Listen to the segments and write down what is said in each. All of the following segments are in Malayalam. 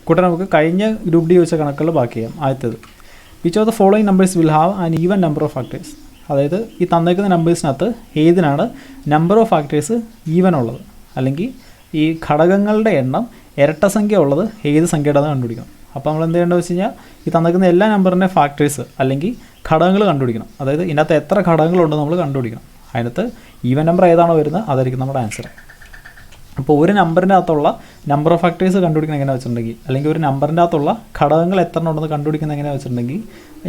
കൂട്ടം നമുക്ക് കഴിഞ്ഞ ഗ്രൂപ്പ് ഡി ചോദിച്ച കണക്കുകൾ ബാക്കി ചെയ്യാം. ആദ്യത്തേത്, which of the following numbers will have an even number of factors. അതായത് ഈ തന്നേക്കുന്ന നമ്പേഴ്സിനകത്ത് ഏതിനാണ് നമ്പർ ഓഫ് ഫാക്ടേഴ്സ് ഈവൻ ഉള്ളത്, അല്ലെങ്കിൽ ഈ ഘടകങ്ങളുടെ എണ്ണം ഇരട്ട സംഖ്യ ഉള്ളത് ഏത് സംഖ്യയുടെ കണ്ടുപിടിക്കണം. അപ്പോൾ നമ്മൾ എന്ത് ചെയ്യേണ്ടത് വെച്ച് കഴിഞ്ഞാൽ ഈ തന്നേക്കുന്ന എല്ലാ നമ്പറിൻ്റെ ഫാക്ടേഴ്സ് അല്ലെങ്കിൽ ഘടകങ്ങൾ കണ്ടുപിടിക്കണം. അതായത് ഇതിനകത്ത് എത്ര ഘടകങ്ങളുണ്ട് നമ്മൾ കണ്ടുപിടിക്കണം. അതിനകത്ത് ഈവൻ നമ്പർ ഏതാണോ വരുന്നത് അതായിരിക്കും നമ്മുടെ ആൻസർ. അപ്പോൾ ഒരു നമ്പറിൻ്റെ അകത്തുള്ള നമ്പർ ഓഫ് ഫാക്ടേഴ്സ് കണ്ടുപിടിക്കുന്നത് എങ്ങനെ വെച്ചിട്ടുണ്ടെങ്കിൽ, അല്ലെങ്കിൽ ഒരു നമ്പറിൻ്റെ അകത്തുള്ള ഘടകങ്ങൾ എത്ര ഉണ്ടെന്ന് കണ്ടുപിടിക്കുന്നത് എങ്ങനെ വെച്ചിട്ടുണ്ടെങ്കിൽ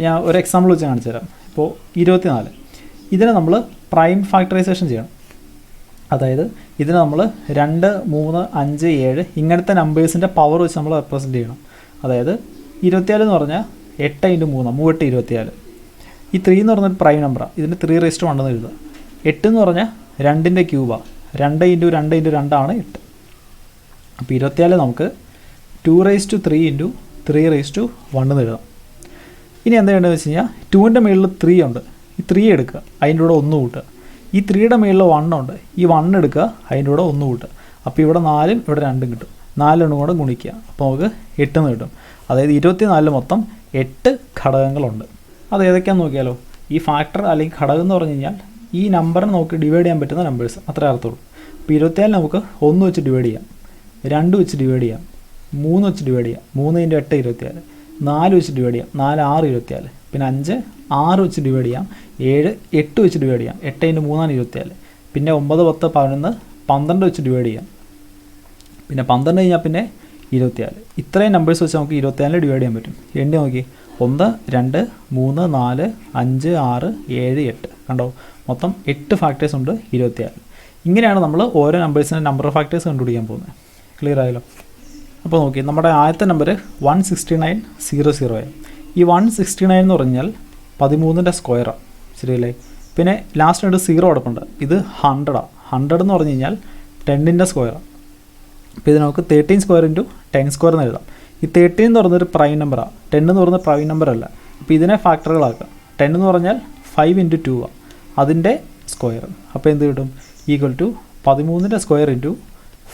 ഞാൻ ഒരു എക്സാമ്പിൾ വെച്ച് കാണിച്ചു തരാം. ഇപ്പോൾ 24 ഇതിനെ നമ്മൾ പ്രൈം ഫാക്ടറൈസേഷൻ ചെയ്യണം. അതായത് ഇതിനെ നമ്മൾ 2, 3, 5, 7 ഇങ്ങനത്തെ നമ്പേഴ്സിൻ്റെ പവർ വെച്ച് നമ്മൾ റെപ്രസെൻറ്റ് ചെയ്യണം. അതായത് 24 എന്ന് പറഞ്ഞാൽ 8 × 3 3 × 24. ഈ 3 എന്ന് പറഞ്ഞൊരു പ്രൈം നമ്പറാണ്, ഇതിന് 3⁻1 എന്ന് എഴുതുക. 8 എന്ന് പറഞ്ഞാൽ 2ൻ്റെ ക്യൂബാണ്, 2 × 2 × 2 ആണ് 8. അപ്പോൾ 24 നമുക്ക് 2⁻3 × 3⁻1 എന്ന് എഴുതാം. ഇനി എന്താ ചെയ്യേണ്ടതെന്ന് വെച്ച് കഴിഞ്ഞാൽ 2ൻ്റെ മുകളിൽ 3 ഉണ്ട്, ഈ 3 എടുക്കുക, അതിൻ്റെ കൂടെ 1 കൂട്ടുക. ഈ 3യുടെ മുകളിൽ 1 ഉണ്ട്, ഈ 1 എടുക്കുക, അതിൻ്റെ കൂടെ 1 കൂട്ടുക. അപ്പോൾ ഇവിടെ 4 ഇവിടെ 2 കിട്ടും, 4 കൂടെ ഗുണിക്കുക, അപ്പോൾ നമുക്ക് 8 എന്ന് കിട്ടും. അതായത് 24 മൊത്തം 8 ഘടകങ്ങളുണ്ട്. അത് ഏതൊക്കെയാണെന്ന് നോക്കിയാലോ. ഈ ഫാക്ടർ അല്ലെങ്കിൽ ഘടകം എന്ന് പറഞ്ഞു കഴിഞ്ഞാൽ ഈ നമ്പറിനെ നമുക്ക് ഡിവൈഡ് ചെയ്യാൻ പറ്റുന്ന നമ്പേഴ്സ്, അത്രേ അർത്ഥമുള്ളൂ. അപ്പോൾ 24 നമുക്ക് 1 വെച്ച് ഡിവൈഡ് ചെയ്യാം, 2 വെച്ച് ഡിവൈഡ് ചെയ്യാം, 3 വെച്ച് ഡിവൈഡ് ചെയ്യാം, 3 × 8 24, 4 വെച്ച് ഡിവൈഡ് ചെയ്യാം, 4 6 24, പിന്നെ 5 6 വെച്ച് ഡിവൈഡ് ചെയ്യാം, 7 8 വെച്ച് ഡിവൈഡ് ചെയ്യാം, 8 × 3 24, പിന്നെ 9 10 11 12 വെച്ച് ഡിവൈഡ് ചെയ്യാം, പിന്നെ 12 കഴിഞ്ഞാൽ പിന്നെ 24. ഇത്രയും നമ്പേഴ്സ് വെച്ച് നമുക്ക് 24 ഡിവൈഡ് ചെയ്യാൻ പറ്റും. എണ്ണി നോക്കി, 1 2 3 4 5 6 7 8 കണ്ടോ, മൊത്തം 8 ഫാക്ടേഴ്സ് ഉണ്ട് 24. ഇങ്ങനെയാണ് നമ്മൾ ഓരോ നമ്പേഴ്സിൻ്റെ നമ്പർ ഓഫ് ഫാക്ടേഴ്സ് കണ്ടുപിടിക്കാൻ പോകുന്നത്. ക്ലിയർ ആയല്ലോ. അപ്പോൾ നോക്കി, നമ്മുടെ ആദ്യത്തെ നമ്പർ 169,0,0. ഈ 169 എന്ന് പറഞ്ഞാൽ 13ൻ്റെ സ്ക്വയറാണ്, ശരിയല്ലേ. പിന്നെ ലാസ്റ്റ് ആയിട്ട് 0 കിടപ്പുണ്ട്, ഇത് 100ആണ്. 100 എന്ന് പറഞ്ഞു കഴിഞ്ഞാൽ 10ൻ്റെ സ്ക്വയറാണ്. അപ്പോൾ ഇത് നമുക്ക് 13 സ്ക്വയർ × 10 സ്ക്വയർ എന്ന് എഴുതാം. ഈ 13 എന്ന് പറയുന്നൊരു പ്രൈം നമ്പറാണ്, 10 എന്ന് പറയുന്നത് പ്രൈം നമ്പർ അല്ല. അപ്പോൾ ഇതിനെ ഫാക്ടറുകളാക്കുക. 10 എന്ന് പറഞ്ഞാൽ 5 × 2 ആണ്, അതിൻ്റെ സ്ക്വയർ. അപ്പോൾ എന്ത് കിട്ടും, ഈക്വൽ ടു 13ൻ്റെ സ്ക്വയർ ×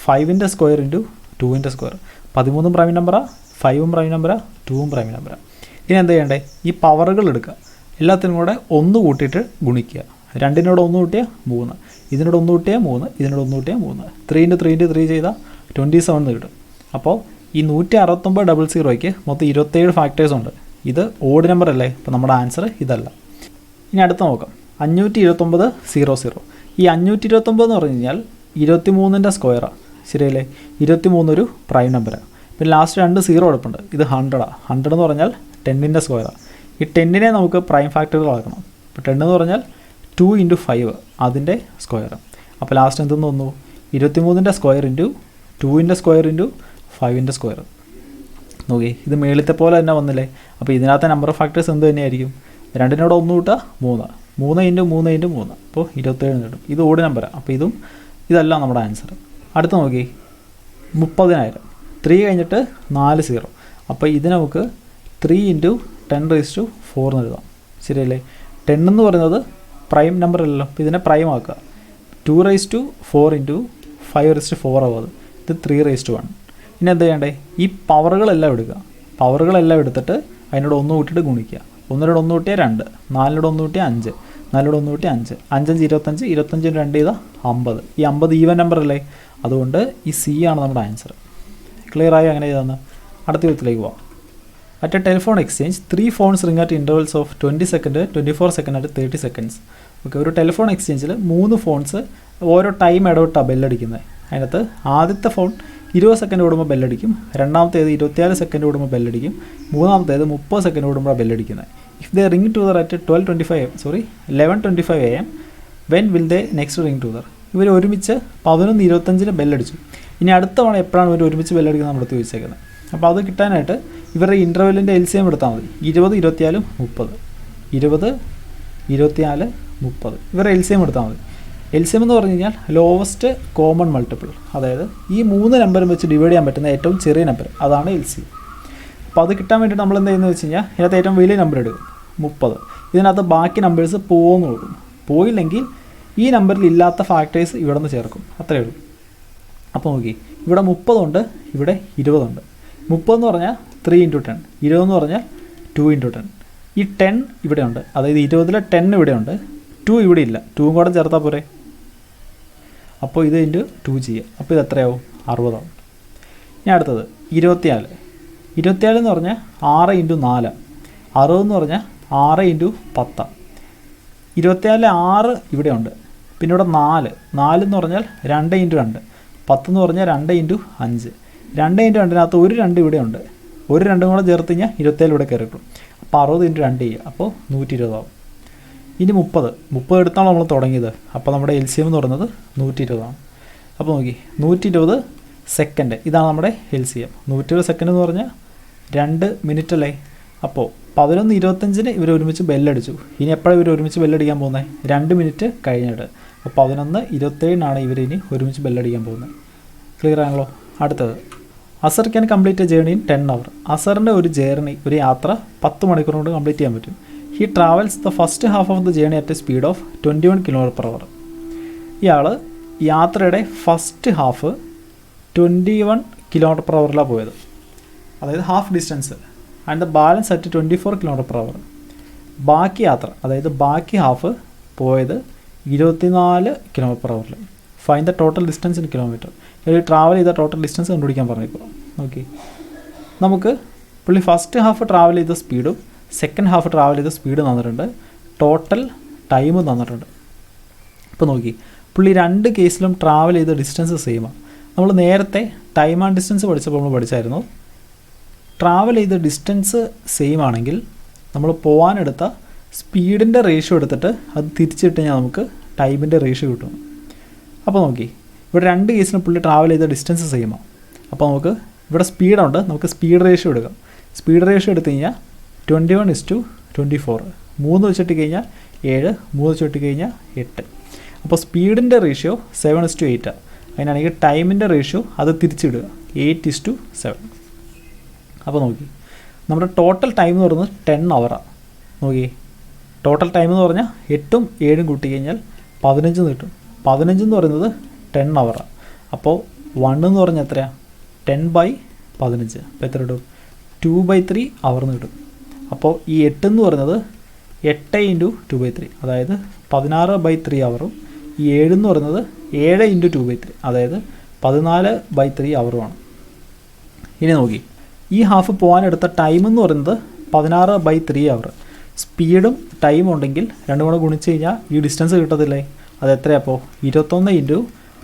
5ൻ്റെ സ്ക്വയർ × 2ൻ്റെ സ്ക്വയർ. 13 പ്രൈം നമ്പറാണ്, 5 പ്രൈം നമ്പറാണ്, 2 പ്രൈം നമ്പറാണ്. ഇനി എന്താ ചെയ്യേണ്ടത്, ഈ പവറുകൾ എടുക്കുക, എല്ലാത്തിനും കൂടെ 1 കൂട്ടിയിട്ട് ഗുണിക്കുക. 2നോട് 1 കൂട്ടിയാൽ 3, ഇതിനോട് 1 കൂട്ടിയാൽ 3, ഇതിനോട് 1 കൂട്ടിയാൽ 3, 3 × 3 × 3 ചെയ്താൽ 27 എന്ന് കിട്ടും. അപ്പോൾ ഈ 169,000ക്ക് മൊത്തം 27 ഫാക്ടേഴ്സ് ഉണ്ട്. ഇത് ഓഡ് നമ്പർ അല്ലേ, അപ്പോൾ നമ്മുടെ ആൻസർ ഇതല്ല. ഇനി അടുത്ത നോക്കാം, 529,000. ഈ 529 എന്ന് പറഞ്ഞു കഴിഞ്ഞാൽ 23ൻ്റെ സ്ക്വയറാണ്, ശരിയല്ലേ. 23 ഒരു പ്രൈം നമ്പറാണ്. പിന്നെ ലാസ്റ്റ് 2 0 എടുപ്പുണ്ട്, ഇത് 100ആണ്. 100 എന്ന് പറഞ്ഞാൽ 10ൻ്റെ സ്ക്വയറാണ്. ഈ 10നെ നമുക്ക് പ്രൈം ഫാക്ടറുകളാക്കണം. അപ്പോൾ 10 എന്ന് പറഞ്ഞാൽ 2 × 5 അതിൻ്റെ സ്ക്വയർ. അപ്പോൾ ലാസ്റ്റ് എന്തെന്ന് വന്നു, 23ൻ്റെ സ്ക്വയർ × 2ൻ്റെ സ്ക്വയർ × 5ൻ്റെ സ്ക്വയർ. നോക്കി, ഇത് മേളിലത്തെ പോലെ തന്നെ വന്നില്ലേ. അപ്പോൾ ഇതിനകത്തെ നമ്പർ ഓഫ് ഫാക്ടേഴ്സ് എന്ത് തന്നെയായിരിക്കും, 2നോട് 1 കൂട്ടുക 3, 3 × 3 × 3, അപ്പോൾ 27 കിട്ടും. ഇത് ഓഡ് നമ്പറാണ്. അപ്പോൾ ഇതല്ല നമ്മുടെ ആൻസർ. അടുത്ത് നോക്കി, 30,000. 3 കഴിഞ്ഞിട്ട് 4 0. അപ്പോൾ ഇതിനെ നമുക്ക് 3 × 10⁴ എന്ന് എഴുതാം, ശരിയല്ലേ. 10 എന്ന് പറയുന്നത് പ്രൈം നമ്പർ അല്ലല്ലോ, അപ്പോൾ ഇതിനെ പ്രൈം ആക്കുക. 2⁴ × 5⁴ ആവും, ഇത് 3⁻1. ഇനി എന്താ ചെയ്യണ്ടേ, ഈ പവറുകളെല്ലാം എടുക്കുക. പവറുകളെല്ലാം എടുത്തിട്ട് അതിനോട് 1 കൂട്ടിയിട്ട് ഗുണിക്കുക. 1നോട് 1 കൂട്ടിയാൽ 2, 4നോട് 1 കൂട്ടിയാൽ 5, 4നോട് 1 കൂട്ടിയാൽ 5, 5 × 5 25, 25 × 2 ചെയ്താൽ 50. ഈ 50 ഈവൻ നമ്പർ അല്ലേ, അതുകൊണ്ട് ഈ C ആണ് നമ്മുടെ ആൻസർ. ക്ലിയർ ആയി അങ്ങനെ ചെയ്തെന്ന്. അടുത്ത ചോദ്യത്തിലേക്ക് പോവാം. At A telephone exchange 3 phones ring at intervals of 20 seconds, 24 seconds and 30 seconds. Okay, ഒരു ടെലിഫോൺ എക്സ്ചേഞ്ചിൽ 3 ഫോൺസ് ഓരോ ടൈം ഇടവിട്ടാണ് ബെല്ലടിക്കുന്നത്. അതിനകത്ത് ആദ്യത്തെ ഫോൺ 20 സെക്കൻഡ് കൂടുമ്പോൾ ബെല്ലടിക്കും, രണ്ടാമത്തേത് 24 സെക്കൻഡ് കൂടുമ്പോൾ ബെല്ലടിക്കും, മൂന്നാമത്തേത് 30 സെക്കൻഡ് കൂടുമ്പോഴാണ് ബെല്ലടിക്കുന്നത്. If they ring together at 11:25 AM, when will they next ring together? ഇവർ ഒരുമിച്ച് 11:25 ബെല്ലടിച്ചു. ഇനി അടുത്ത തവണ എപ്പോഴാണ് ഇവർ ഒരുമിച്ച് ബെല്ലടിക്കുന്നത് നമ്മുടെ ചോദിച്ചേക്കുന്നത്. അപ്പോൾ അത് കിട്ടാനായിട്ട് ഇവരുടെ ഇൻ്റർവെല്ലിൻ്റെ LCM എടുത്താൽ മതി. 20 24 30, 20 24 30 ഇവരുടെ LCM എടുത്താൽ മതി. LCM എന്ന് പറഞ്ഞു കഴിഞ്ഞാൽ ലോവസ്റ്റ് കോമൺ മൾട്ടിപ്പിൾ, അതായത് ഈ 3 നമ്പറും വെച്ച് ഡിവൈഡ് ചെയ്യാൻ പറ്റുന്ന ഏറ്റവും ചെറിയ നമ്പർ, അതാണ് LCM. അപ്പോൾ അത് കിട്ടാൻ വേണ്ടിയിട്ട് നമ്മൾ എന്ത് ചെയ്യുന്നത് വെച്ച് കഴിഞ്ഞാൽ ഇതിനകത്ത് ഏറ്റവും വലിയ നമ്പർ എടുക്കും 30. ഇതിനകത്ത് ബാക്കി നമ്പേഴ്സ് പോകുമെന്ന് കൊടുക്കും. പോയില്ലെങ്കിൽ ഈ നമ്പറിൽ ഇല്ലാത്ത ഫാക്ടേഴ്സ് ഇവിടെ നിന്ന് ചേർക്കും, അത്രയേ ഉള്ളൂ. അപ്പോൾ നോക്കി, ഇവിടെ 30 ഉണ്ട്, ഇവിടെ 20 ഉണ്ട്. 30 എന്ന് പറഞ്ഞാൽ 3 × 10, 20 എന്ന് പറഞ്ഞാൽ 2 × 10. ഈ 10 ഇവിടെയുണ്ട്, അതായത് 20-ലെ 10 ഇവിടെയുണ്ട്, 2 ഇവിടെ ഇല്ല, 2 കൂടെ ചേർത്താൽ പോരെ. അപ്പോൾ ഇത് ഇൻറ്റു 2 ചെയ്യുക. അപ്പോൾ ഇത് എത്രയാവും? 60 ആവും. ഇനി അടുത്തത് 24. 24 എന്ന് പറഞ്ഞാൽ 6 × 4, 60 എന്ന് പറഞ്ഞാൽ 6 × 10. 24-ലെ 6 ഇവിടെയുണ്ട്, പിന്നെ ഇവിടെ 4 എന്ന് പറഞ്ഞാൽ 2 × 2, 10 എന്ന് പറഞ്ഞാൽ 2 × 5. 2 × 2-നകത്ത് ഒരു 2 ഇവിടെയുണ്ട്, ഒരു 2 കൂടെ ചേർത്ത് കഴിഞ്ഞാൽ 24 ഇവിടെ കയറിയിട്ടു. അപ്പോൾ 60 × 2 ചെയ്യുക, അപ്പോൾ 120 ആവും. ഇനി 30 എടുത്താണ് നമ്മൾ തുടങ്ങിയത്. അപ്പോൾ നമ്മുടെ LCM എന്ന് പറയുന്നത് 120 ആണ്. അപ്പോൾ നോക്കി, 120 സെക്കൻഡ്, ഇതാണ് നമ്മുടെ LCM. 120 സെക്കൻഡ് എന്ന് പറഞ്ഞാൽ 2 മിനിറ്റ് അല്ലേ. അപ്പോൾ 11:25 ഇവർ ഒരുമിച്ച് ബെല്ലടിച്ചു. ഇനി എപ്പോഴാണ് ഇവർ ഒരുമിച്ച് ബെല്ലടിക്കാൻ പോകുന്നത്? 2 മിനിറ്റ് കഴിഞ്ഞിട്ട്. അപ്പോൾ 11:27 ഇവർ ഇനി ഒരുമിച്ച് ബെല്ലടിക്കാൻ പോകുന്നത്. ക്ലിയർ ആണല്ലോ? അടുത്തത്, Azhar can complete a journey in 10 hour. അസറിൻ്റെ ഒരു യാത്ര 10 മണിക്കൂർ കൊണ്ട് കംപ്ലീറ്റ് ചെയ്യാൻ പറ്റും. He travels the first half of the journey at a speed of 21 km/h. ഇയാൾ യാത്രയുടെ ഫസ്റ്റ് ഹാഫ് 21 km/h പോയത്, അതായത് half distance, and the balance at 24 km/h. ബാക്കി യാത്ര, അതായത് ബാക്കി ഹാഫ് പോയത് 24 km/h. Fine the total distance in kilometre. ഒരു ട്രാവൽ ചെയ്ത ടോട്ടൽ ഡിസ്റ്റൻസ് കണ്ടുപിടിക്കാൻ പറഞ്ഞേക്കുക. ഓക്കെ, നമുക്ക് പുള്ളി ഫസ്റ്റ് ഹാഫ് ട്രാവൽ ചെയ്ത സ്പീഡും സെക്കൻഡ് ഹാഫ് ട്രാവൽ ചെയ്ത സ്പീഡ് തന്നിട്ടുണ്ട്, ടോട്ടൽ ടൈമും തന്നിട്ടുണ്ട്. ഇപ്പോൾ നോക്കി, പുള്ളി 2 കേസിലും ട്രാവൽ ചെയ്ത ഡിസ്റ്റൻസ് സെയിമാണ്. നമ്മൾ നേരത്തെ ടൈം ആൻഡ് ഡിസ്റ്റൻസ് പഠിച്ചപ്പോൾ നമ്മൾ പഠിച്ചായിരുന്നു, ട്രാവൽ ചെയ്ത ഡിസ്റ്റൻസ് സെയിം ആണെങ്കിൽ നമ്മൾ പോകാനെടുത്ത സ്പീഡിൻ്റെ റേഷ്യോ എടുത്തിട്ട് അത് തിരിച്ചിട്ട് കഴിഞ്ഞാൽ നമുക്ക് ടൈമിൻ്റെ റേഷ്യോ കിട്ടും. അപ്പോൾ നോക്കി, ഇവിടെ 2 കേസിനും പുള്ളി ട്രാവൽ ചെയ്ത ഡിസ്റ്റൻസ് സെയിമാണ്. അപ്പോൾ നമുക്ക് ഇവിടെ സ്പീഡുണ്ട്, നമുക്ക് സ്പീഡ് റേഷ്യോ എടുക്കാം. സ്പീഡ് റേഷ്യോ എടുത്തു കഴിഞ്ഞാൽ 21:24, 3 വെച്ചിട്ട് കഴിഞ്ഞാൽ 7, 3 വെച്ചിട്ട് കഴിഞ്ഞാൽ 8. അപ്പോൾ സ്പീഡിൻ്റെ റേഷ്യോ 7:8. അതിനാണെങ്കിൽ ടൈമിൻ്റെ റേഷ്യോ അത് തിരിച്ചിടുക, 8:7. അപ്പോൾ നോക്കി, നമ്മുടെ ടോട്ടൽ ടൈം എന്ന് പറയുന്നത് 10 അവറാണ്. നോക്കി, ടോട്ടൽ ടൈം എന്ന് പറഞ്ഞാൽ 8ഉം 7ഉം കൂട്ടി കഴിഞ്ഞാൽ 15 കിട്ടും. 15 എന്ന് പറയുന്നത് 10 അവറാണ്. അപ്പോൾ 1 എന്ന് പറഞ്ഞാൽ എത്രയാണ്? 10/15. അപ്പോൾ എത്ര കിട്ടും? 2/3 അവർ എന്ന് കിട്ടും. അപ്പോൾ ഈ 8 എന്ന് പറയുന്നത് 8 × 2/3, അതായത് 16/3 അവറും, ഈ 7 എന്ന് പറയുന്നത് 7 × 2/3, അതായത് 14/3 അവറുമാണ്. ഇനി നോക്കി, ഈ ഹാഫ് പോകാനെടുത്ത ടൈം എന്ന് പറയുന്നത് 16/3 അവർ. സ്പീഡും ടൈമും ഉണ്ടെങ്കിൽ രണ്ടും കൂടെ ഗുണിച്ച് കഴിഞ്ഞാൽ ഈ ഡിസ്റ്റൻസ് കിട്ടത്തില്ലേ? അത് എത്രയാണ്? അപ്പോൾ 21 ×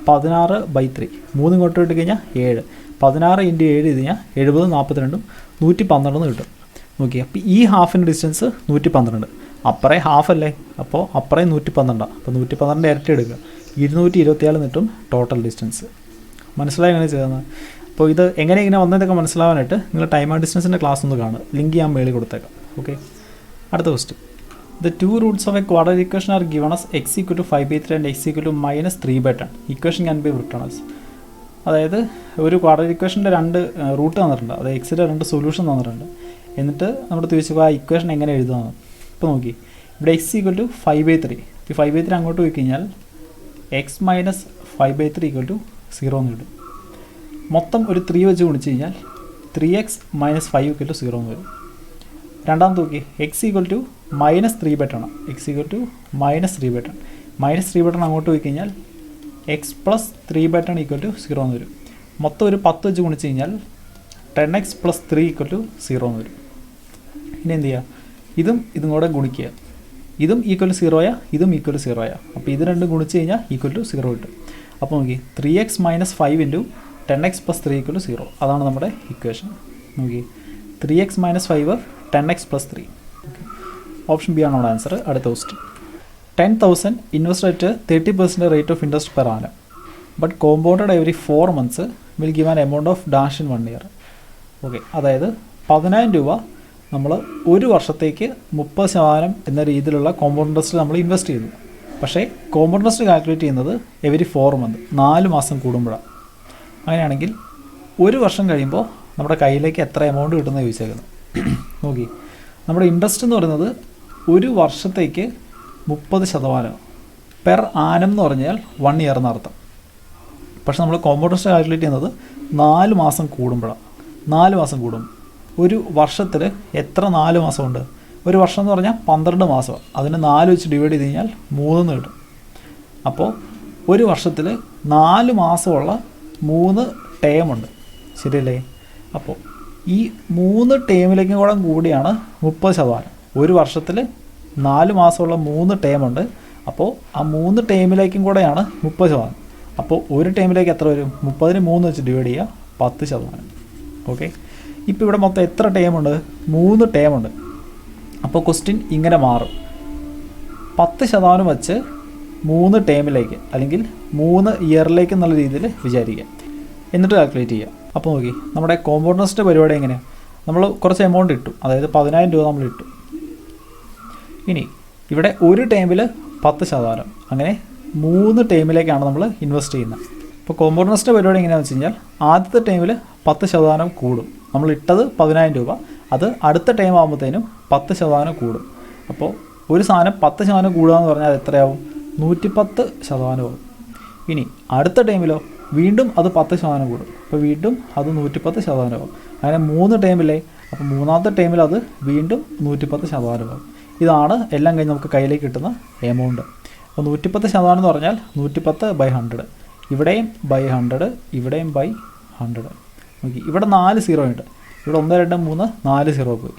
16/3, 3 ഇങ്ങോട്ട് ഇട്ട് കഴിഞ്ഞാൽ 7, 16 × 7 ഇത് കഴിഞ്ഞാൽ 70, 42, 112 കിട്ടും. നോക്കി, അപ്പോൾ ഈ ഹാഫിൻ്റെ ഡിസ്റ്റൻസ് 112, അപ്പറേ ഹാഫ് അല്ലേ, അപ്പോൾ അപ്പറേ 112. അപ്പോൾ 112 ഇരട്ടി എടുക്കുക, 224 കിട്ടും ടോട്ടൽ ഡിസ്റ്റൻസ്. മനസ്സിലായി എങ്ങനെ ചെയ്യുന്നത്? അപ്പോൾ ഇത് ഇങ്ങനെ വന്നതൊക്കെ മനസ്സിലാവാനായിട്ട് നിങ്ങൾ ടൈം ആൻഡ് ഡിസ്റ്റൻസിൻ്റെ ക്ലാസ് ഒന്ന് കാണുക, ലിങ്ക് ഞാൻ മേളിൽ കൊടുത്തേക്കാം. ഓക്കെ, അടുത്ത question. The two roots of a quadratic equation are given as x equal to 5/3 and x equal to -3/10. Equation can be written as, അതായത് ഒരു ക്വാഡ്രാറ്റിക് ഇക്വേഷൻ്റെ 2 റൂട്ട് തന്നിട്ടുണ്ട്, അത് എക്സിൻ്റെ 2 സൊല്യൂഷൻ തന്നിട്ടുണ്ട്. എന്നിട്ട് നമ്മുടെ ചോദിച്ചു ആ ഇക്വേഷൻ എങ്ങനെ എഴുതുന്നത്. ഇപ്പോൾ നോക്കി, ഇവിടെ x equal to 5/3, ഈ 5/3 അങ്ങോട്ട് പോയി കഴിഞ്ഞാൽ x - 5/3 = 0 എന്ന് കിട്ടും. മൊത്തം ഒരു 3 വെച്ച് ഗുണിച്ച് കഴിഞ്ഞാൽ 3x - 5 = 0 എന്ന് വരും. രണ്ടാമത് നോക്കി, x equal to -3/10, x equal to -3/10, -3/10 അങ്ങോട്ട് പോയി കഴിഞ്ഞാൽ x + 3/10 = 0 എന്ന് വരും. മൊത്തം ഒരു 10 വെച്ച് ഗുണിച്ച് കഴിഞ്ഞാൽ 10x + 3 = 0 എന്ന് വരും. ഇനി എന്ത് ചെയ്യുക? ഇതും കൂടെ ഗുണിക്കുക, ഇതും = 0 ഇതും = 0. അപ്പോൾ ഇത് രണ്ടും ഗുണിച്ച് കഴിഞ്ഞാൽ =0 കിട്ടും. അപ്പോൾ നോക്കി, 3x - 5 × 10x + 3 = 0. അതാണ് നമ്മുടെ ഇക്വേഷൻ. നോക്കി, 3x - 5 10x + 3. ഓപ്ഷൻ ബി ആണ് നമ്മുടെ ആൻസർ. അടുത്ത question. 10,000 invest at 30% rate of interest per annum, but compounded every 4 months will give an amount of dash in 1 year. Okay, അതായത് 10,000 രൂപ നമ്മൾ ഒരു വർഷത്തേക്ക് 30% എന്ന രീതിയിലുള്ള കോമ്പൗണ്ട് ഇൻട്രസ്റ്റ് നമ്മൾ ഇൻവെസ്റ്റ് ചെയ്യുന്നു. പക്ഷേ കോമ്പൗണ്ട് ഇൻട്രസ്റ്റ് കാൽക്കുലേറ്റ് ചെയ്യുന്നത് എവറി 4 months, 4 മാസം കൂടുമ്പോഴാണ്. അങ്ങനെയാണെങ്കിൽ ഒരു വർഷം കഴിയുമ്പോൾ നമ്മുടെ കയ്യിലേക്ക് എത്ര എമൗണ്ട് കിട്ടുമെന്ന് ചോദിച്ചേക്കുന്നത്. നോക്കി, നമ്മുടെ ഇൻട്രസ്റ്റ് എന്ന് പറയുന്നത് ഒരു വർഷത്തേക്ക് 30% പെർ ആനം എന്ന് പറഞ്ഞാൽ 1 year എന്നർത്ഥം. പക്ഷെ നമ്മൾ കോമ്പൗണ്ട് ഇൻട്രസ്റ്റ് കാൽക്കുലേറ്റ് ചെയ്യുന്നത് 4 മാസം കൂടുമ്പോഴാണ്. 4 മാസം കൂടും. ഒരു വർഷത്തിൽ എത്ര 4 മാസമുണ്ട്? ഒരു വർഷം എന്ന് പറഞ്ഞാൽ 12 മാസം. അതിന് 4 വെച്ച് ഡിവൈഡ് ചെയ്ത് കഴിഞ്ഞാൽ 3 കിട്ടും. അപ്പോൾ ഒരു വർഷത്തിൽ 4 മാസമുള്ള 3 ടേമുണ്ട്, ശരിയല്ലേ? അപ്പോൾ ഈ 3 ടേമിലേക്കും കൂടെ കൂടിയാണ് 30%. ഒരു വർഷത്തിൽ 4 മാസമുള്ള 3 ടേമുണ്ട്. അപ്പോൾ ആ 3 ടേമിലേക്കും കൂടെയാണ് 30%. അപ്പോൾ ഒരു ടേമിലേക്ക് എത്ര വരും? 30ന് 3 വെച്ച് ഡിവൈഡ് ചെയ്യുക, 10%. ഓക്കെ, ഇപ്പോൾ ഇവിടെ മൊത്തം എത്ര ടേമുണ്ട്? 3 ടേമുണ്ട്. അപ്പോൾ ക്വസ്റ്റ്യൻ ഇങ്ങനെ മാറും. 10% വെച്ച് 3 ടേമിലേക്ക് അല്ലെങ്കിൽ 3 ഇയറിലേക്ക് എന്നുള്ള രീതിയിൽ വിചാരിക്കുക. എന്നിട്ട് കാൽക്കുലേറ്റ് ചെയ്യുക. അപ്പോൾ നോക്കി, നമ്മുടെ കോമ്പൗണ്ടേഴ്സിൻ്റെ പരിപാടി എങ്ങനെയാണ്? നമ്മൾ കുറച്ച് എമൗണ്ട് ഇട്ടു, അതായത് 10,000 രൂപ നമ്മൾ ഇട്ടു. ഇനി ഇവിടെ ഒരു ടേമിൽ 10%, അങ്ങനെ 3 ടേമിലേക്കാണ് നമ്മൾ ഇൻവെസ്റ്റ് ചെയ്യുന്നത്. ഇപ്പോൾ കോമ്പൗണ്ടേഴ്സിൻ്റെ പരിപാടി എങ്ങനെയാണെന്ന് വെച്ച് കഴിഞ്ഞാൽ ആദ്യത്തെ ടേമിൽ 10% കൂടും. നമ്മൾ ഇട്ടത് 10,000 രൂപ, അത് അടുത്ത ടൈം ആകുമ്പോഴത്തേനും 10% കൂടും. അപ്പോൾ ഒരു സാധനം 10% കൂടുക എന്ന് പറഞ്ഞാൽ എത്രയാവും? 110% ആവും. ഇനി അടുത്ത ടൈമിലോ വീണ്ടും അത് 10% കൂടും. അപ്പോൾ വീണ്ടും അത് 110% ആവും. അങ്ങനെ 3 ടൈമില്ലേ, അപ്പോൾ മൂന്നാമത്തെ ടൈമിൽ അത് വീണ്ടും 110% ആവും. ഇതാണ് എല്ലാം കഴിഞ്ഞ് നമുക്ക് കയ്യിലേക്ക് കിട്ടുന്ന എമൗണ്ട്. അപ്പോൾ 110% എന്ന് പറഞ്ഞാൽ 110/100. ഇവിടെയും /100, ഇവിടെയും /100. നോക്കി, ഇവിടെ 4 0 ഉണ്ട്. ഇവിടെ 1 2 3 4 0 പോയി.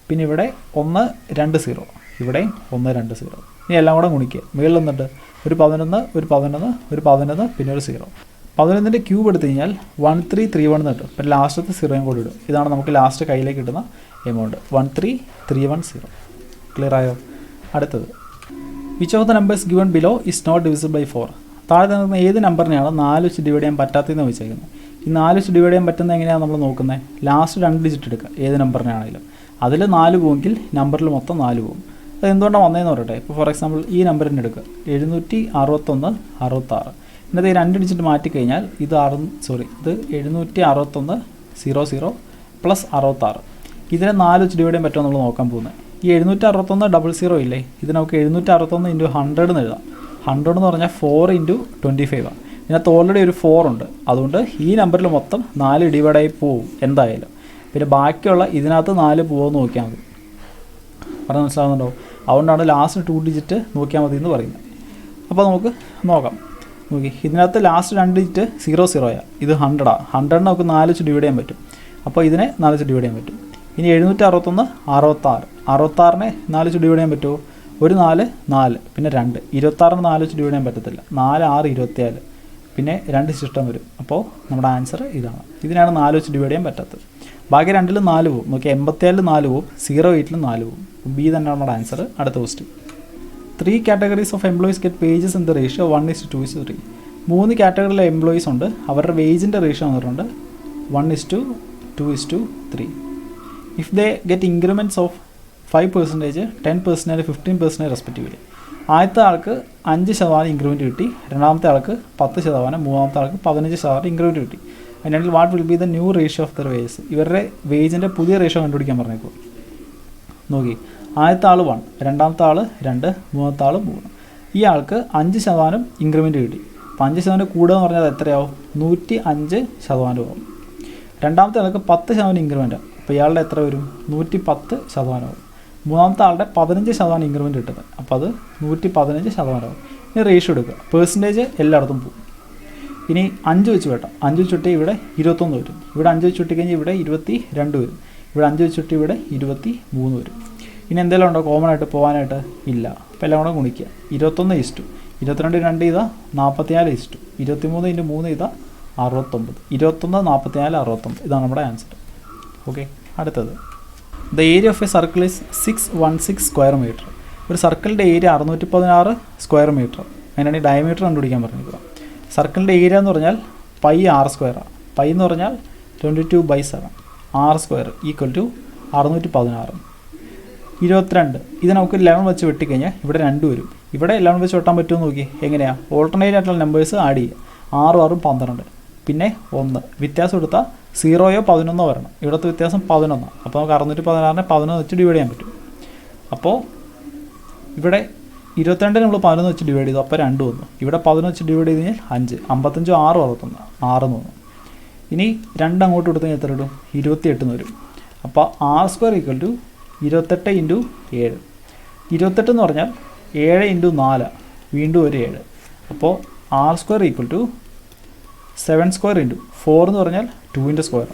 പിന്നെ ഇവിടെ 1 2 0, ഇവിടെയും 1 2 0. ഇനി എല്ലാം കൂടെ ഗുണിക്കുക. മുകളിൽ വന്നിട്ട് ഒരു 11, ഒരു 11, ഒരു 11, പിന്നെ ഒരു 0. 11ൻ്റെ ക്യൂബ് എടുത്തു കഴിഞ്ഞാൽ 1331 എന്ന് കിട്ടും. പിന്നെ ലാസ്റ്റത്തെ 0 കൂടി ഇടും. ഇതാണ് നമുക്ക് ലാസ്റ്റ് കയ്യിലേക്ക് കിട്ടുന്ന എമൗണ്ട്, 13310. ക്ലിയർ ആയോ? അടുത്തത്, which of the numbers given below is not divisible by 4? താഴെ നിൽക്കുന്ന ഏത് നമ്പറിനെയാണ് 4 വെച്ച് ഡിവൈഡ് ചെയ്യാൻ പറ്റാത്തതെന്ന് വെച്ചേക്കുന്നത്. ഈ 4 വെച്ച് ഡിവൈഡ് ചെയ്യാൻ പറ്റുന്നത് എങ്ങനെയാണ് നമ്മൾ നോക്കുന്നത്? ലാസ്റ്റ് 2 ഡിജിറ്റ് എടുക്കുക, ഏത് നമ്പറിനാണെങ്കിലും. അതിൽ 4 പോകുമെങ്കിൽ നമ്പറിൽ മൊത്തം 4 പോകും. അത് എന്തുകൊണ്ടാണ് വന്നതെന്ന് പറയട്ടെ. ഇപ്പോൾ ഫോർ എക്സാമ്പിൾ ഈ നമ്പറിൻ്റെ എടുക്കുക, 761 66. ഇന്നത്തെ ഈ 2 ഡിജിറ്റ് മാറ്റിക്കഴിഞ്ഞാൽ ഇത് 761 00 പ്ലസ് 66. ഇതിനെ 4 വെച്ച് ഡിവൈഡ് ചെയ്യാൻ പറ്റുമോ നമ്മൾ നോക്കാൻ പോകുന്നത്. ഈ 761 00 ഇല്ലേ, ഇത് നമുക്ക് 761 × 100 എന്ന് എഴുതാം. 100 എന്ന് പറഞ്ഞാൽ 4 × 25 ആണ്. ഇതിനകത്ത് ഓൾറെഡി ഒരു 4 ഉണ്ട്. അതുകൊണ്ട് ഈ നമ്പറിൽ മൊത്തം 4 ഡിവൈഡായി പോവും എന്തായാലും. പിന്നെ ബാക്കിയുള്ള ഇതിനകത്ത് 4 പോകുമെന്ന് നോക്കിയാൽ മതി. പറഞ്ഞാൽ മനസ്സിലാകുന്നുണ്ടോ? അതുകൊണ്ടാണ് ലാസ്റ്റ് 2 ഡിജിറ്റ് നോക്കിയാൽ മതി എന്ന് പറയുന്നത്. അപ്പോൾ നമുക്ക് നോക്കാം. നോക്കി, ഇതിനകത്ത് ലാസ്റ്റ് 2 ഡിജിറ്റ് 00 ഇത് 100 ആണ്. 100 നമുക്ക് 4 വെച്ച് ഡിവൈഡ് ചെയ്യാൻ പറ്റും. അപ്പോൾ ഇതിനെ 4 വെച്ച് ഡിവൈഡ് ചെയ്യാൻ പറ്റും. ഇനി 761 66. 66നെ 4 വെച്ച് ഡിവൈഡ് ചെയ്യാൻ പറ്റുമോ? ഒരു 4 4, പിന്നെ 2. 26ന് 4 വെച്ച് ഡിവൈഡ് ചെയ്യാൻ പറ്റത്തില്ല. 4 6 24, പിന്നെ 2 ശിഷ്ടം വരും. അപ്പോൾ നമ്മുടെ ആൻസർ ഇതാണ്. ഇതിനാണ് 4 വെച്ച് ഡിവൈഡ് ചെയ്യാൻ പറ്റാത്തത്. ബാക്കി 2ലും 4 പോകും. നോക്കി, 87ൽ 4 പോകും, 08ലും 4 പോകും. ബി തന്നെയാണ് നമ്മുടെ ആൻസർ. അടുത്ത question, 3 categories of employees get wages in the ratio 1:2:3. 3 കാറ്റഗറിയിലെ employees ഉണ്ട്. അവരുടെ വേജിൻ്റെ റേഷ്യോ വന്നിട്ടുണ്ട് 1:2:3. If they get increments of 5%, 10%, 15% respectively. ആദ്യത്തെ ആൾക്ക് 5% ഇൻക്രിമെൻറ്റ് കിട്ടി, രണ്ടാമത്തെ ആൾക്ക് 10%, മൂന്നാമത്തെ ആൾക്ക് 15% ഇൻക്രിമെൻറ്റ് കിട്ടി. അതിനാണെങ്കിൽ what will be the new ratio of their wages? ഇവരുടെ വേജിൻ്റെ പുതിയ റേഷ്യോ കണ്ടുപിടിക്കാൻ പറഞ്ഞേക്കും. നോക്കി, ആദ്യത്തെ ആൾ 1, രണ്ടാമത്തെ ആൾ 2, മൂന്നാമത്തെ ആൾ 3. ഈ ആൾക്ക് 5% ഇൻക്രിമെൻറ്റ് കിട്ടി. അപ്പോൾ 5% കൂടുക എന്ന് പറഞ്ഞാൽ എത്രയാവും? 105% ആവും. രണ്ടാമത്തെ ആൾക്ക് 10% ഇൻക്രിമെൻറ്റ്. അപ്പോൾ ഇയാളുടെ എത്ര വരും? 110% ആവും. മൂന്നാമത്തെ ആളുടെ 15% ഇൻക്രിമെൻറ്റ് കിട്ടുന്നത്. അപ്പോൾ അത് 115% ആവും. ഇനി റേഷ്യോ എടുക്കുക, പെർസെൻറ്റേജ് എല്ലായിടത്തും പോകും. ഇനി 5 വെച്ച് വെട്ടാം. 5 വെച്ച് വെട്ടി ഇവിടെ 21 വരും. ഇവിടെ 5 വെച്ച് വെട്ടി കഴിഞ്ഞാൽ ഇവിടെ 22 വരും. ഇവിടെ 5 വെച്ച് വെട്ടി ഇവിടെ 23 വരും. ഇനി എന്തെങ്കിലും ഉണ്ടോ കോമൺ ആയിട്ട് പോകാനായിട്ട്? ഇല്ല. അപ്പോൾ എല്ലാം കൂടെ ഗുണിക്കുക. 21:22 2 ഇതാ 44:23 23 × 3 ഇതാ 69. 21 44 69. ഇതാണ് നമ്മുടെ ആൻസർ. ഓക്കെ, അടുത്തത്, the area of a circle is 616 square metre. ഒരു സർക്കിളിൻ്റെ ഏരിയ 616 സ്ക്വയർ മീറ്റർ. അങ്ങനെയാണെങ്കിൽ ഡയമീറ്റർ കണ്ടുപിടിക്കാൻ പറഞ്ഞിരിക്കുക. സർക്കിളിൻ്റെ ഏരിയ എന്ന് പറഞ്ഞാൽ πr². പൈ എന്ന് പറഞ്ഞാൽ 22/7. r² = 616. 22. ഇത് നമുക്ക് 11 വെച്ച് വെട്ടിക്കഴിഞ്ഞാൽ ഇവിടെ 2 വരും. ഇവിടെ 11 വെച്ച് വെട്ടാൻ പറ്റുമെന്ന് നോക്കി. എങ്ങനെയാണ്? ഓൾട്ടർനേറ്റ് ആയിട്ടുള്ള നമ്പേഴ്സ് ആഡ് ചെയ്യുക. 6 6 12, പിന്നെ 1. വ്യത്യാസം എടുത്താൽ 0യോ 11 വരണം. ഇവിടുത്തെ വ്യത്യാസം 11. അപ്പോൾ നമുക്ക് 616നെ 11 വെച്ച് ഡിവൈഡ് ചെയ്യാൻ പറ്റും. അപ്പോൾ ഇവിടെ 22 നമ്മൾ 11 വെച്ച് ഡിവൈഡ് ചെയ്തു, അപ്പോൾ 2 വന്നു. ഇവിടെ 11 വെച്ച് ഡിവൈഡ് ചെയ്ത് കഴിഞ്ഞാൽ 5. 55 6 61 6 എന്ന് വന്നു. ഇനി 2 അങ്ങോട്ട് കൊടുത്തു കഴിഞ്ഞാൽ എത്ര ഇടും? 28 എന്ന് വരും. അപ്പോൾ R² ഈക്വൽ ടു 28 ഇൻറ്റു 7. 28 എന്ന് പറഞ്ഞാൽ 7 ഇൻറ്റു 4, വീണ്ടും ഒരു 7. അപ്പോൾ R² ഈക്വൽ ടു 7² ഇൻറ്റു 4 എന്ന് പറഞ്ഞാൽ 2ൻ്റെ സ്ക്വയർ.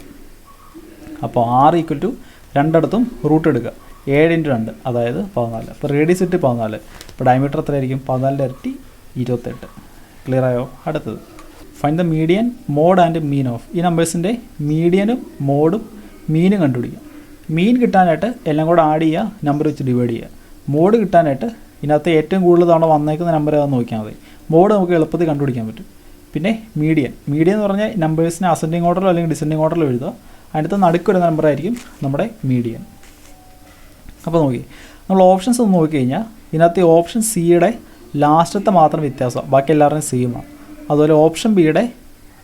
അപ്പോൾ R ഈക്വൽ ടു രണ്ടിടത്തും റൂട്ട് എടുക്കുക. 7 ഇൻറ്റു 2 അതായത് 14. അപ്പോൾ റേഡിയസ് ഇട്ട് 14. അപ്പോൾ ഡയമീറ്റർ എത്രയായിരിക്കും? 14ൻ്റെ ഇരട്ടി 28. ക്ലിയർ ആയോ? അടുത്തത് find the median, mode and mean of. ഈ നമ്പേഴ്സിൻ്റെ മീഡിയനും മോഡും മീനും കണ്ടുപിടിക്കുക. മീൻ കിട്ടാനായിട്ട് എല്ലാം കൂടെ ആഡ് ചെയ്യുക, നമ്പർ വെച്ച് ഡിവൈഡ് ചെയ്യുക. മോഡ് കിട്ടാനായിട്ട് ഇതിനകത്ത് ഏറ്റവും കൂടുതൽ തവണ വന്നേക്കുന്ന നമ്പർ ഏതാണെന്ന് നോക്കിയാൽ മതി. മോഡ് നമുക്ക് എളുപ്പത്തിൽ കണ്ടുപിടിക്കാൻ പറ്റും. പിന്നെ മീഡിയൻ എന്ന് പറഞ്ഞാൽ നമ്പേഴ്സിനെ അസെൻഡിങ് ഓർഡറിലോ അല്ലെങ്കിൽ ഡിസെൻഡിങ് ഓർഡറിലോ എഴുതുക. അതിനകത്ത് നടുക്ക് വരുന്ന നമ്പറായിരിക്കും നമ്മുടെ മീഡിയൻ. അപ്പോൾ നോക്കി, നമ്മൾ ഓപ്ഷൻസ് ഒന്ന് നോക്കിക്കഴിഞ്ഞാൽ ഇതിനകത്ത് ഓപ്ഷൻ സിയുടെ ലാസ്റ്റത്തെ മാത്രം വ്യത്യാസമാണ്, ബാക്കി എല്ലാവരുടെയും സെയിമാണ്. അതുപോലെ ഓപ്ഷൻ ബിയുടെ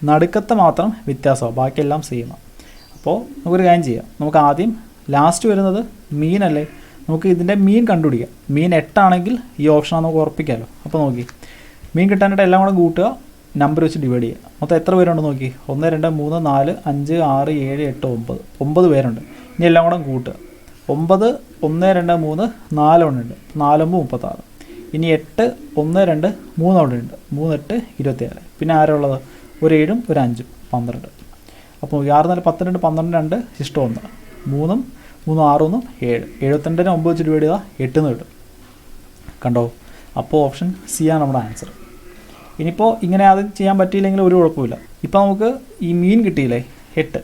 നടുക്കത്തെ മാത്രം വ്യത്യാസമാണ്, ബാക്കിയെല്ലാം സെയിമാണ്. അപ്പോൾ നമുക്കൊരു കാര്യം ചെയ്യാം. നമുക്ക് ആദ്യം ലാസ്റ്റ് വരുന്നത് മീൻ അല്ലേ, നമുക്ക് ഇതിൻ്റെ മീൻ കണ്ടുപിടിക്കാം. മീൻ 8 ആണെങ്കിൽ ഈ ഓപ്ഷനാണ് നമുക്ക് ഉറപ്പിക്കാമല്ലോ. അപ്പോൾ നോക്കി, മീൻ കിട്ടാനായിട്ട് എല്ലാം കൂടെ കൂട്ടുക, നമ്പർ വെച്ച് ഡിവൈഡ് ചെയ്യുക. മൊത്തം എത്ര പേരുണ്ട് നോക്കി? 1 2 3 4 5 6 7 8 9 9 പേരുണ്ട്. ഇനി എല്ലാം കൂടെ കൂട്ടുക. 9 1 2 3 4 അവിടെ ഉണ്ട്, 4 9 36. ഇനി 8 1 2 3 അവിടെ ഉണ്ട്, 3 8 27. പിന്നെ ആരുള്ളത്? ഒരു 7 ഒരു 5 12. അപ്പോൾ 6 4 12 12 2 ഇഷ്ടം 1 3 3 6 1 7 72 9 വെച്ച് ഡിവൈഡ് ചെയ്താൽ 8 എന്ന് കിട്ടും. കണ്ടോ? അപ്പോൾ ഓപ്ഷൻ സി ആണ് നമ്മുടെ ആൻസർ. ഇനിയിപ്പോൾ ഇങ്ങനെ അത് ചെയ്യാൻ പറ്റിയില്ലെങ്കിൽ ഒരു കുഴപ്പമില്ല. ഇപ്പോൾ നമുക്ക് ഈ മീൻ കിട്ടിയില്ലേ 8,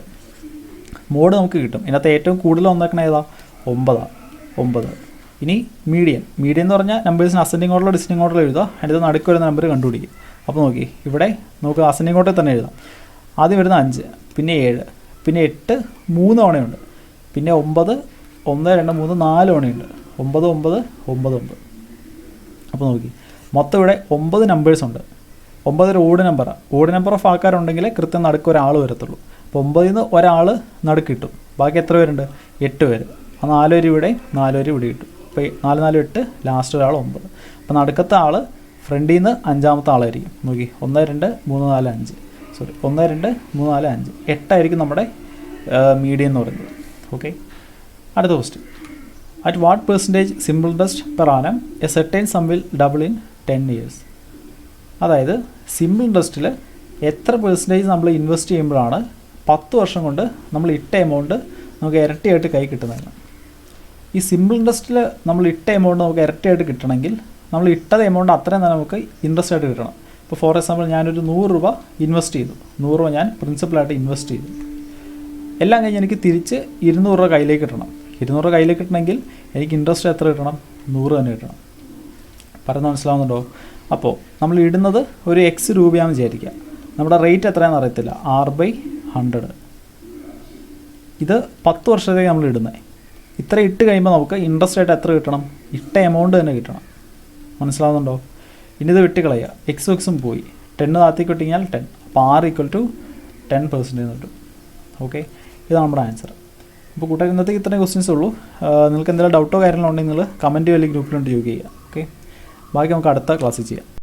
മോഡ് നമുക്ക് കിട്ടും. ഇതിനകത്ത് ഏറ്റവും കൂടുതൽ വന്നേക്കണ ഏതാ? 9. ഇനി മീഡിയൻ എന്ന് പറഞ്ഞാൽ നമ്പേഴ്സിന് അസെൻഡിങ് ഓർഡറിലോ ഡിസെൻഡിങ് ഓർഡറിലോ എഴുതുക. അതിനകത്ത് നടുക്ക് വരുന്ന നമ്പർ കണ്ടുപിടിക്കും. അപ്പോൾ നോക്കി, ഇവിടെ നമുക്ക് അസെൻഡിങ് ഓർഡറിൽ തന്നെ എഴുതാം. ആദ്യം വരുന്ന 5, പിന്നെ 7, പിന്നെ 8 3 തവണയുണ്ട്, പിന്നെ 9 1 2 3 4 തവണയുണ്ട്, 9 9 9 9. അപ്പോൾ നോക്കി, മൊത്തം ഇവിടെ 9 നമ്പേഴ്സ് ഉണ്ട്. 9 ഒരു ഓഡ് നമ്പറാണ്. ഓഡ് നമ്പർ ഓഫ് ആൾക്കാരുണ്ടെങ്കിൽ കൃത്യം നടുക്ക് ഒരാൾ വരത്തുള്ളൂ. അപ്പോൾ 9ൽ നിന്ന് ഒരാൾ നടുക്ക് കിട്ടും. ബാക്കി എത്ര പേരുണ്ട്? 8 പേര്. ആ 4 പേര് ഇവിടെ 4 പേര് ഇവിടെ കിട്ടും. അപ്പോൾ 4 4 8, ലാസ്റ്റ് ഒരാൾ 9. അപ്പോൾ നടുക്കത്തെ ആൾ ഫ്രണ്ടിൽ നിന്ന് 5ാമത്തെ ആളായിരിക്കും. നോക്കി, 1 2 3 4 5 1 2 3 4 5 8 ആയിരിക്കും നമ്മുടെ മീഡിയം എന്ന് പറയുന്നത്. ഓക്കെ, അടുത്ത question. At what percentage simple interest per annum a certain sum will double in 10 years? അതായത് സിമ്പിൾ ഇൻട്രസ്റ്റിൽ എത്ര പെർസെൻറ്റേജ് നമ്മൾ ഇൻവെസ്റ്റ് ചെയ്യുമ്പോഴാണ് 10 വർഷം കൊണ്ട് നമ്മൾ ഇട്ട എമൗണ്ട് നമുക്ക് ഇരട്ടിയായിട്ട് കൈ കിട്ടുന്നതാണ്. ഈ സിമ്പിൾ ഇൻട്രസ്റ്റിൽ നമ്മൾ ഇട്ട എമൗണ്ട് നമുക്ക് ഇരട്ടിയായിട്ട് കിട്ടണമെങ്കിൽ നമ്മൾ ഇട്ടത് എമൗണ്ട് അത്രയും തന്നെ നമുക്ക് ഇൻട്രസ്റ്റ് ആയിട്ട് കിട്ടണം. ഇപ്പോൾ ഫോർ എക്സാമ്പിൾ ഞാനൊരു 100 രൂപ ഇൻവെസ്റ്റ് ചെയ്തു, 100 രൂപ ഞാൻ പ്രിൻസിപ്പലായിട്ട് ഇൻവെസ്റ്റ് ചെയ്തു. എല്ലാം കഴിഞ്ഞ് എനിക്ക് തിരിച്ച് 200 രൂപ കയ്യിലേക്ക് കിട്ടണം. 200 രൂപ കയ്യിലേക്ക് കിട്ടണമെങ്കിൽ എനിക്ക് ഇൻട്രസ്റ്റ് എത്ര കിട്ടണം? 100 തന്നെ കിട്ടണം. പറയുന്നത് മനസ്സിലാവുന്നുണ്ടോ? അപ്പോൾ നമ്മൾ ഇടുന്നത് ഒരു X രൂപയാണെന്ന് വിചാരിക്കുക. നമ്മുടെ റേറ്റ് എത്രയാണെന്ന് അറിയത്തില്ല, R/100. ഇത് 10 വർഷത്തേക്ക് നമ്മൾ ഇടുന്നത്. ഇത്ര ഇട്ട് കഴിയുമ്പോൾ നമുക്ക് ഇൻട്രസ്റ്റ് ആയിട്ട് എത്ര കിട്ടണം? ഇട്ട എമൗണ്ട് തന്നെ കിട്ടണം. മനസ്സിലാവുന്നുണ്ടോ? ഇനി ഇത് വിട്ട് കളയുക, എക്സും പോയി, 10 താഴത്തേക്ക് വിട്ടിക്കഴിഞ്ഞാൽ 10. അപ്പോൾ R = 10% കിട്ടും. ഓക്കെ, ഇതാണ് നമ്മുടെ ആൻസർ. അപ്പോൾ കൂട്ടുകാർ, ഇന്നത്തേക്ക് ഇത്രയും ക്വസ്റ്റ്യൻസേ ഉള്ളൂ. നിങ്ങൾക്ക് എന്തെങ്കിലും ഡൗട്ടോ കാര്യങ്ങളോ ഉണ്ടെങ്കിൽ നിങ്ങൾ കമൻറ്റ് അല്ലെങ്കിൽ ഗ്രൂപ്പിലുണ്ട് യൂസ് ചെയ്യുക. ഓക്കെ, ബാക്കി നമുക്ക് അടുത്ത ക്ലാസ്സിൽ ചെയ്യാം.